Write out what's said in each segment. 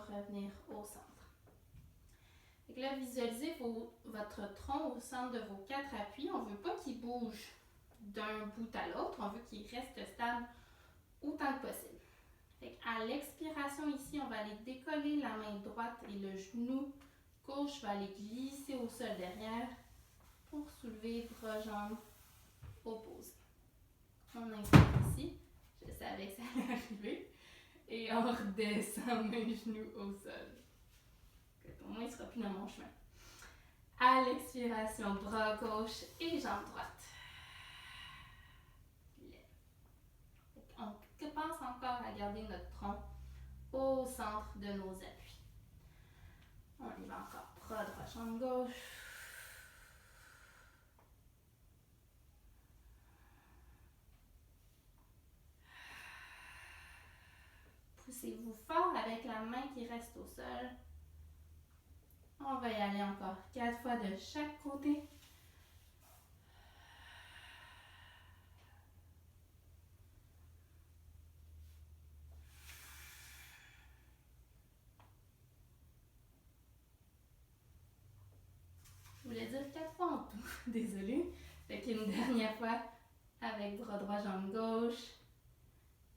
revenir au centre. Donc là, visualisez votre tronc au centre de vos 4 appuis. On ne veut pas qu'il bouge d'un bout à l'autre. On veut qu'il reste stable autant que possible. Fait à l'expiration ici, on va aller décoller la main droite et le genou gauche va aller glisser au sol derrière pour soulever bras, jambes opposés. On inspire ici. Je savais que ça allait arriver. Et on redescend mes genoux au sol. Au moins, il ne sera plus dans mon chemin. À l'expiration, bras gauche et jambe droite. On pense encore à garder notre tronc au centre de nos appuis. On y va encore. Bras droit, jambe gauche. Poussez-vous fort avec la main qui reste au sol. On va y aller encore 4 fois de chaque côté. Je voulais dire 4 fois en tout, désolée. Fait qu'une dernière fois avec bras droit, jambe gauche.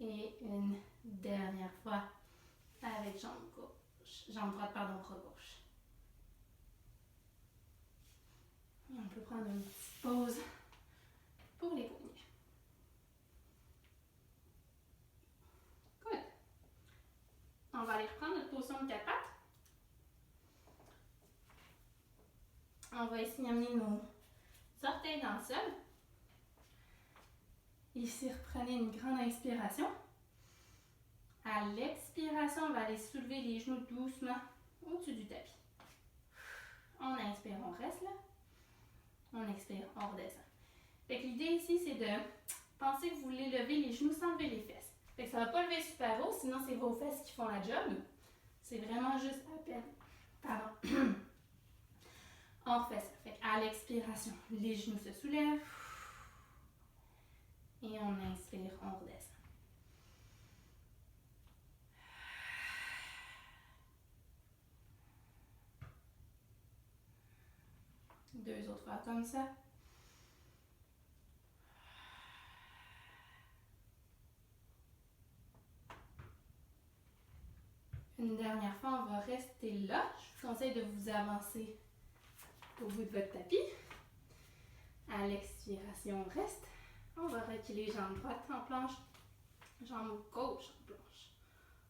Et une dernière fois avec jambe droite, bras gauche. Et on peut prendre une petite pause pour les poignets. Good. On va aller reprendre notre position de 4 pattes. On va essayer d'amener nos orteils dans le sol. Ici, reprenez une grande inspiration. À l'expiration, on va aller soulever les genoux doucement au-dessus du tapis. On inspire, on reste là. On expire, on redescend. Fait que l'idée ici, c'est de penser que vous voulez lever les genoux sans lever les fesses. Fait que ça ne va pas lever super haut, sinon c'est vos fesses qui font la job. C'est vraiment juste à peine. Pardon. On refait ça. Fait qu'à l'expiration, les genoux se soulèvent. Et on inspire, on redescend. Deux autres fois comme ça. Une dernière fois, on va rester là. Je vous conseille de vous avancer au bout de votre tapis. À l'expiration, on reste. On va reculer jambe droite en planche, jambe gauche en planche.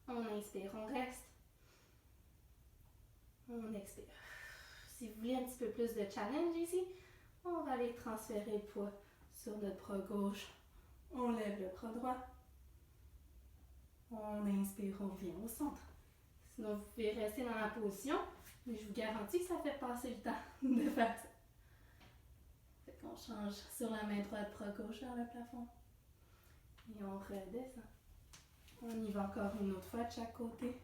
On inspire, on reste. On expire. Si vous voulez un petit peu plus de challenge ici, on va aller transférer le poids sur notre bras gauche. On lève le bras droit. On inspire, on revient au centre. Sinon, vous pouvez rester dans la position, mais je vous garantis que ça fait passer le temps de faire ça. Fait qu'on change sur la main droite, bras gauche vers le plafond. Et on redescend. On y va encore une autre fois de chaque côté.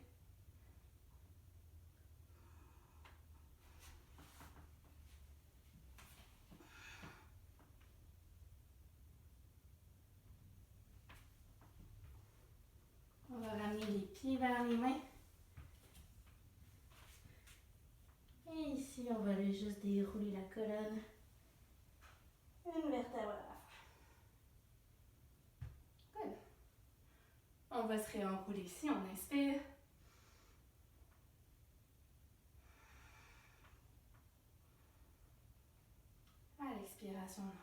On va ramener les pieds vers les mains. Et ici, on va aller juste dérouler la colonne. Une vertèbre à la fois. Good. On va se réenrouler ici, on inspire. À l'expiration, on enroule.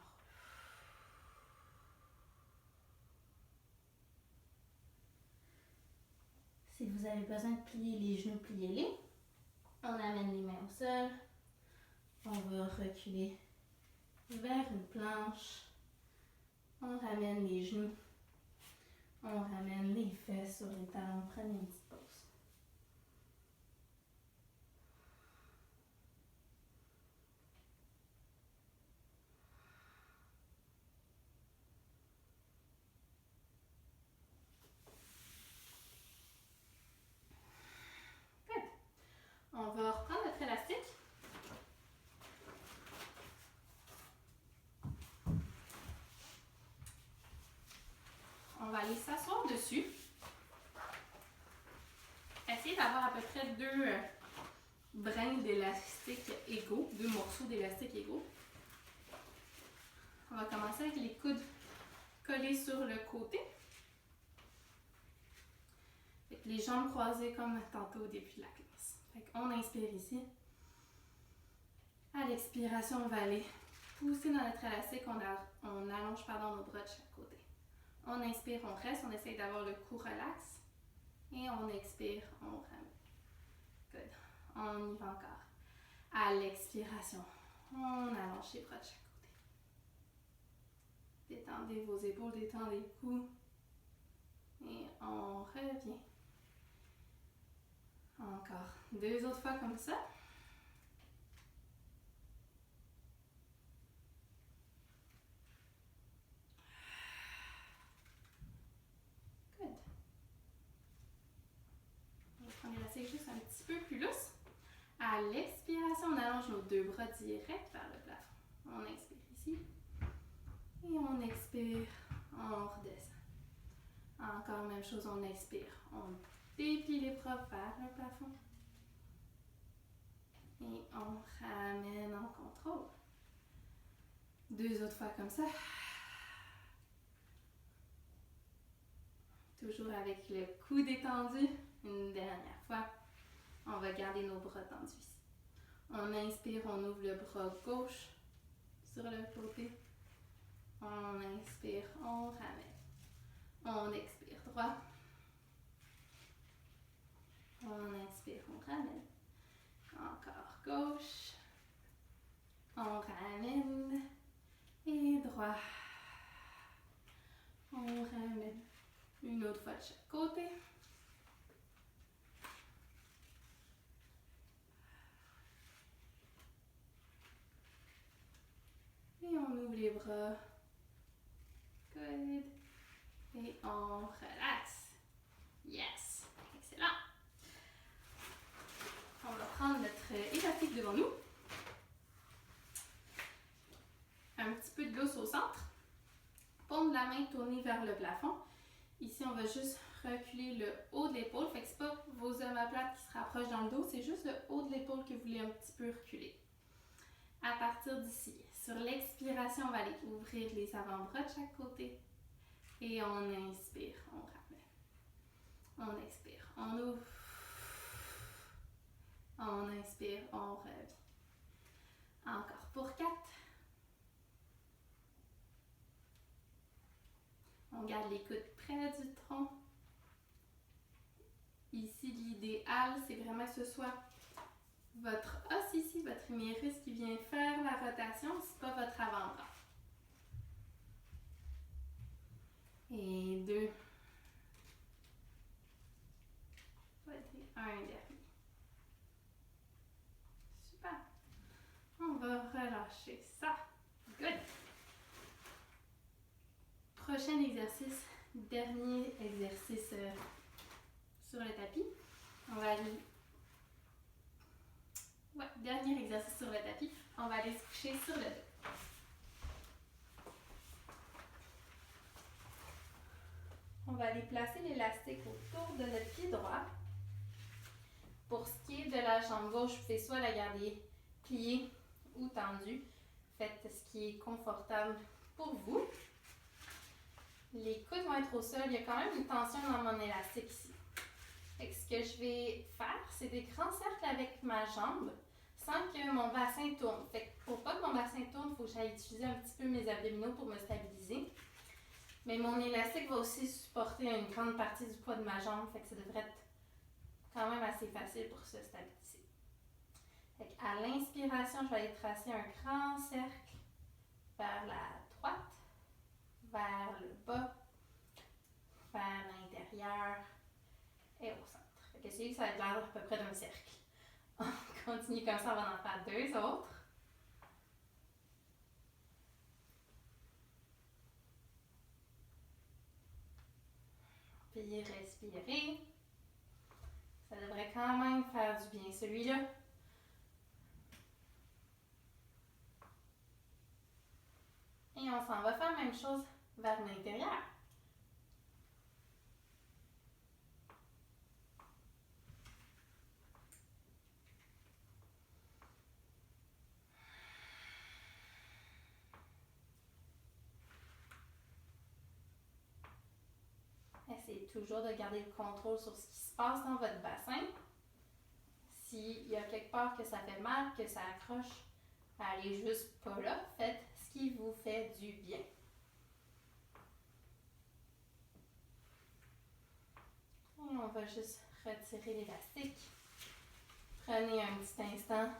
Si vous avez besoin de plier les genoux, pliez-les. On amène les mains au sol. On va reculer vers une planche. On ramène les genoux. On ramène les fesses sur les talons. Prenez une petite pause. Good. On va reprendre notre élastique. On va aller s'asseoir dessus. Essayez d'avoir à peu près deux brins d'élastique égaux, deux morceaux d'élastique égaux. On va commencer avec les coudes collés sur le côté. Fait que les jambes croisées comme tantôt au début de la classe. Fait qu'on inspire ici. À l'expiration, on va aller pousser dans notre élastique, on allonge nos bras de chaque côté. On inspire, on reste, on essaye d'avoir le cou relax. Et on expire, on ramène. Good. On y va encore. À l'expiration, on allonge les bras de chaque côté. Détendez vos épaules, détendez le cou. Et on revient. Encore 2 autres fois comme ça. Good. On va prendre l'élastique juste un petit peu plus lousse. À l'expiration, on allonge nos 2 bras direct vers le plafond. On inspire ici. Et on expire, on redescend. Encore même chose, on expire. On déplie les bras vers le plafond. Et on ramène en contrôle. 2 autres fois comme ça. Toujours avec le cou détendu. Une dernière fois. On va garder nos bras tendus ici. On inspire, on ouvre le bras gauche sur le côté. On inspire, on ramène. On expire droit. On inspire, on ramène. Encore gauche. On ramène. Et droit. On ramène. Une autre fois de chaque côté. Et on ouvre les bras. Good. Et on relaxe. Yes. Excellent. On va prendre notre élastique devant nous. Un petit peu de lousse au centre. Paume de la main tournée vers le plafond. Ici, on va juste reculer le haut de l'épaule. Fait que c'est pas vos omoplates qui se rapprochent dans le dos, c'est juste le haut de l'épaule que vous voulez un petit peu reculer. À partir d'ici, sur l'expiration, on va aller ouvrir les avant-bras de chaque côté. Et on inspire, on ramène. On expire, on ouvre. On inspire, on revient. Encore pour 4. On garde les coudes près du tronc. Ici, l'idéal, c'est vraiment que ce soit votre os ici, votre humérus qui vient faire la rotation, c'est pas votre avant-bras. Et 2. Un dernier. Super. On va relâcher ça. Good. Prochain exercice, dernier exercice sur le tapis. On va aller. Dernier exercice sur le tapis. On va aller se coucher sur le dos. On va aller placer l'élastique autour de notre pied droit. Pour ce qui est de la jambe gauche, vous pouvez soit la garder pliée ou tendue. Faites ce qui est confortable pour vous. Les coudes vont être au sol. Il y a quand même une tension dans mon élastique ici. Fait que ce que je vais faire, c'est des grands cercles avec ma jambe sans que mon bassin tourne. Fait que pour pas que mon bassin tourne, il faut que j'aille utiliser un petit peu mes abdominaux pour me stabiliser. Mais mon élastique va aussi supporter une grande partie du poids de ma jambe. Fait que ça devrait être quand même assez facile pour se stabiliser. Fait qu'à l'inspiration, je vais aller tracer un grand cercle vers la droite, vers le bas, vers l'intérieur et au centre. Fait que essayez que ça ait l'air à peu près d'un cercle. On continue comme ça, on va en faire 2 autres. Puis respirer. Ça devrait quand même faire du bien. Celui-là, et on s'en va faire la même chose vers l'intérieur. essayez toujours de garder le contrôle sur ce qui se passe dans votre bassin. S'il y a quelque part que ça fait mal, que ça accroche, allez juste pas là. Faites ce qui vous fait du bien. Et on va juste retirer l'élastique. Prenez un petit instant,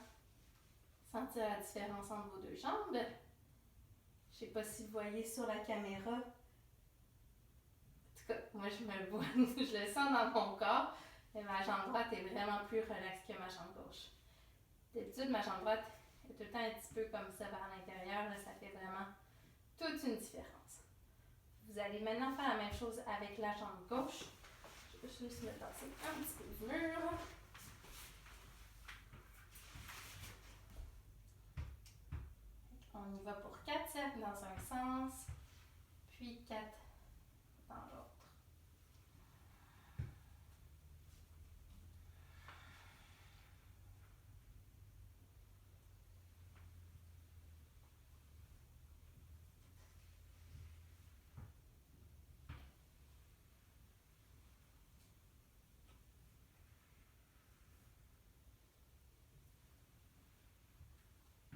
sentir la différence entre vos deux jambes. Je ne sais pas si vous voyez sur la caméra. En tout cas, moi je me le vois, je le sens dans mon corps. Mais ma jambe droite est vraiment plus relaxe que ma jambe gauche. D'habitude, ma jambe droite est tout le temps un petit peu comme ça vers l'intérieur. Là, ça fait vraiment toute une différence. Vous allez maintenant faire la même chose avec la jambe gauche. Je vais juste me tasser un petit peu du mur. On y va pour 4 cercles dans un sens, puis 4 dans l'autre.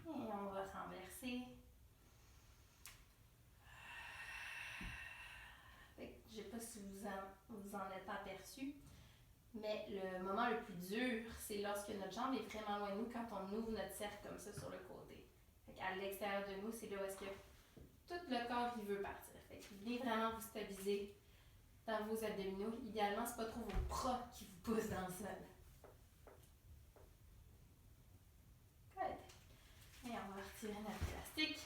Et on va renverser. Je ne sais pas si vous en êtes aperçu, mais le moment le plus dur, c'est lorsque notre jambe est vraiment loin de nous, quand on ouvre notre cercle comme ça sur le côté. À l'extérieur de nous, c'est là où est-ce que tout le corps il veut partir. Fait que venez vraiment vous stabiliser dans vos abdominaux. Idéalement, c'est pas trop vos bras qui vous poussent dans le sol. Good. Et on va retirer notre élastique.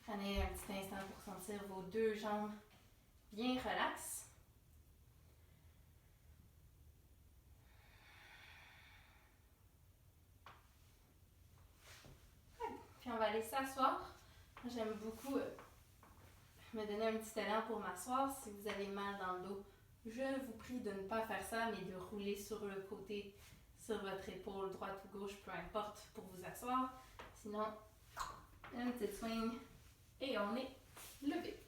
Prenez un petit instant pour sentir vos deux jambes bien relaxes. Good. Puis on va aller s'asseoir. J'aime beaucoup me donner un petit élan pour m'asseoir. Si vous avez mal dans le dos, je vous prie de ne pas faire ça, mais de rouler sur le côté, sur votre épaule droite ou gauche, peu importe, pour vous asseoir. Sinon, un petit swing et on est levé.